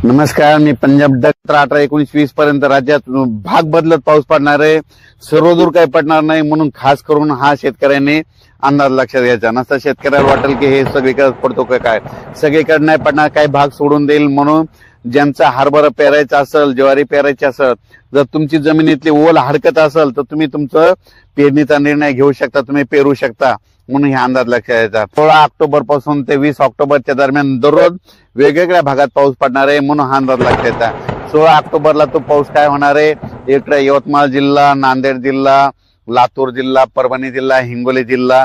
नमस्कार, मी पंजाब डक 18-19-20 पर्यंत राज्यात भाग बदलत पाऊस पडणार आहे. सर्वदूर काही पडणार नाही म्हणून खास करून हा शेतकऱ्यांनी अंदाज लक्षात घ्यायचा. नसता शेतकऱ्याला वाटेल की हे सगळीकडे पडतो काय, सगळीकडे नाही पडणार, काही भाग सोडून देईल. म्हणून ज्यांचा हरभरा पेरायचा असेल, ज्वारी पेरायची असेल, जर तुमची जमिनीतली ओल हडकत असेल तर तुम्ही तुमचं पेरणीचा निर्णय घेऊ शकता, तुम्ही पेरू शकता. म्हणून हा अंदाज लक्षात घ्यायचा. 16 ऑक्टोबर पासून ते 20 ऑक्टोबरच्या दरम्यान दररोज वेगवेगळ्या भागात पाऊस पडणार आहे. म्हणून हा अंदाज लक्षात घ्यायचा. 16 ऑक्टोबरला तो पाऊस काय होणार आहे, इकडे यवतमाळ जिल्हा, नांदेड जिल्हा, लातूर जिल्हा, परभणी जिल्हा, हिंगोली जिल्हा,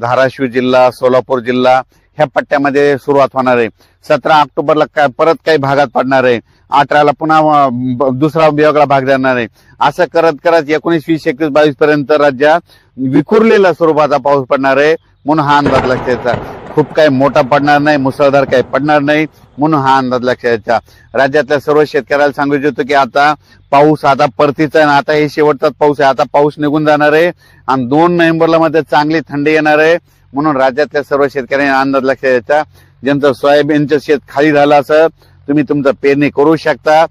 धाराशिव जिल्हा, सोलापूर जिल्हा ह्या पट्ट्यामध्ये सुरुवात होणार आहे. 17 ऑक्टोबरला परत काही भागात पडणार आहे. 18ला पुन्हा दुसरा वेगळा भाग जाणार आहे. असं करत करत 19, 20, 21, 22 पर्यंत राज्यात विखुरलेला स्वरूपाचा पाऊस पडणार आहे. म्हणून हा अंदाज लक्षात घ्यायचा. खूप काही मोठा पडणार नाही, मुसळधार काही पडणार नाही. म्हणून हा अंदाज लक्षात घ्यायचा. राज्यातल्या सर्व शेतकऱ्याला सांगू इच्छितो की आता पाऊस आता परतीचा आहे. आता हे शेवटचाच पाऊस आहे. आता पाऊस निघून जाणार आहे आणि 2 नोव्हेंबरला मध्ये चांगली थंडी येणार आहे. म्हणून राज्यातल्या सर्व शेतकऱ्यांनी अंदाज लक्षात घ्यायचा. ज्यांचं सोयाबीनचं शेत खाली झालं असं तुम्ही तुमचं पेरणी करू शकता.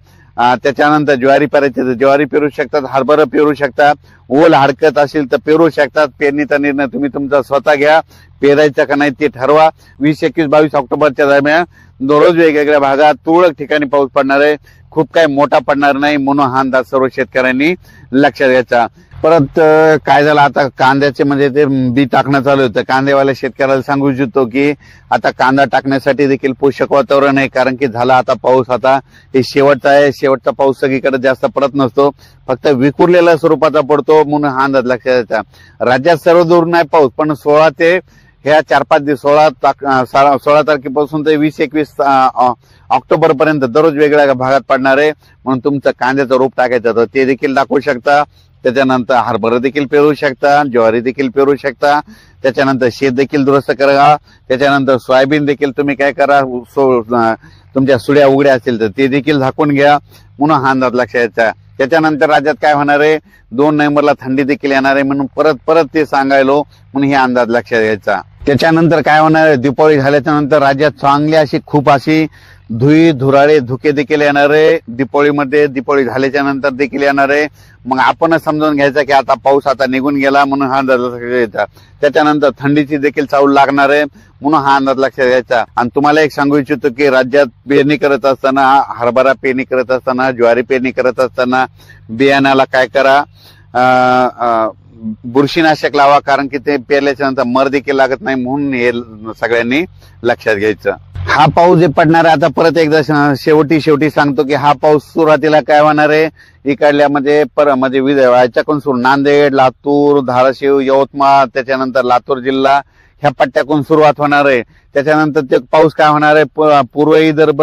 त्याच्यानंतर ज्वारी पेरायची तर ज्वारी पेरू शकतात, हरभरा पेरू शकतात, ओल हडकत असेल तर पेरू शकतात. पेरणीचा निर्णय तुम्ही तुमचा स्वतः घ्या. पेरायचा का नाही ते ठरवा. 20, 21, 22 ऑक्टोबरच्या दरम्यान दररोज वेगवेगळ्या भागात तुरळक ठिकाणी पाऊस पडणार आहे. खूप काही मोठा पडणार नाही. म्हणून हा अंदाज सर्व शेतकऱ्यांनी लक्षात घ्यायचा. परत काय झालं, आता कांद्याचे म्हणजे ते बी टाकणं चालू होतं. कांदेवाल्या शेतकऱ्याला सांगू इच्छितो की आता कांदा टाकण्यासाठी देखील पोषक वातावरण आहे. कारण की झाला आता पाऊस, आता हे शेवटचा आहे. शेवटचा पाऊस सगळीकडे जास्त पडत नसतो, फक्त विखुरलेल्या स्वरूपाचा पडतो. म्हणून हा अंदाज लक्षात घ्यायचा. राज्यात सर्व दूर नाही पाऊस, पण 16 ते ह्या 4-5 दिवस 16 तारखेपासून ते 20-21 ऑक्टोबर पर्यंत दररोज वेगवेगळ्या भागात पडणार आहे. म्हणून तुमचं कांद्याचं रोप टाकायचं तर ते देखील दाखवू शकता. त्याच्यानंतर हरभरा देखील पेरू शकता, ज्वारी देखील पेरू शकता. त्याच्यानंतर शेत देखील दुरुस्त करा. त्याच्यानंतर सोयाबीन देखील तुम्ही काय करा, तुमच्या सुड्या उघड्या असतील तर ते देखील झाकून घ्या. म्हणून हा अंदाज लक्षात घ्यायचा. त्याच्यानंतर राज्यात काय होणार आहे, 2 नोव्हेंबरला थंडी देखील येणार आहे. म्हणून परत ते सांगायलो. म्हणून हे अंदाज लक्षात घ्यायचा. त्याच्यानंतर काय होणार आहे, दिवाळी झाल्याच्या नंतर राज्यात चांगली अशी खूप अशी धुराळे धुके देखील येणार आहे. दिवाळी झाल्याच्या नंतर देखील येणार आहे. मग आपणच समजून घ्यायचा की आता पाऊस आता निघून गेला. म्हणून हा अंदाज लक्षात घ्यायचा. त्याच्यानंतर थंडीची देखील चाहूल लागणार आहे. म्हणून हा अंदाज लक्षात घ्यायचा. आणि तुम्हाला एक सांगू इच्छितो की राज्यात पेरणी करत असताना, हरभरा पेरणी करत असताना, ज्वारी पेरणी करत असताना बियाण्याला काय करा, बुरशीनाशक लावा. कारण की ते पेरल्याच्या नंतर मर देखील लागत नाही. म्हणून हे सगळ्यांनी लक्षात घ्यायचं. हा पाऊस जे पडणार आहे, आता परत एकदा शेवटी सांगतो की हा पाऊस सुरुवातीला काय होणार आहे, इकडल्या म्हणजे याच्याकडून सुरू नांदेड, लातूर, धाराशिव, यवतमाळ, त्याच्यानंतर लातूर जिल्हा ह्या पट्ट्याकडून सुरुवात होणार आहे. त्याच्यानंतर ते पाऊस काय होणार आहे, पूर्व विदर्भ,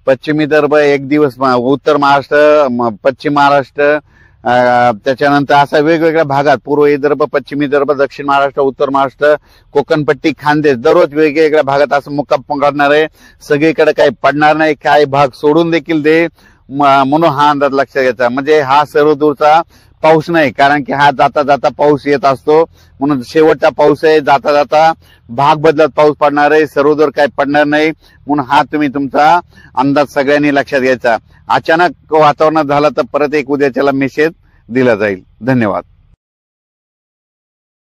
पश्चिम विदर्भ, एक दिवस उत्तर महाराष्ट्र, पश्चिम महाराष्ट्र, त्याच्यानंतर असा वेगवेगळ्या भागात पूर्व विदर्भ, पश्चिम विदर्भ, दक्षिण महाराष्ट्र, उत्तर महाराष्ट्र, कोकणपट्टी, खानदेश दररोज वेगवेगळ्या भागात असं मुक्काम करणार आहे. सगळीकडे काही पडणार नाही, काही भाग सोडून देखील दे. म्हणून हा अंदाज लक्षात घ्यायचा. म्हणजे हा सर्व दूरचा पाऊस नाही, कारण की हा जाता जाता पाऊस येत असतो. म्हणून शेवटचा पाऊस आहे. जाता जाता भाग बदलत पाऊस पडणार आहे. सर्वदूर काही पडणार नाही. म्हणून हा तुम्ही तुमचा अंदाज सगळ्यांनी लक्षात घ्यायचा. अचानक वातावरणात झाला तर परत एक उद्याच्याला मेसेज दिला जाईल. धन्यवाद.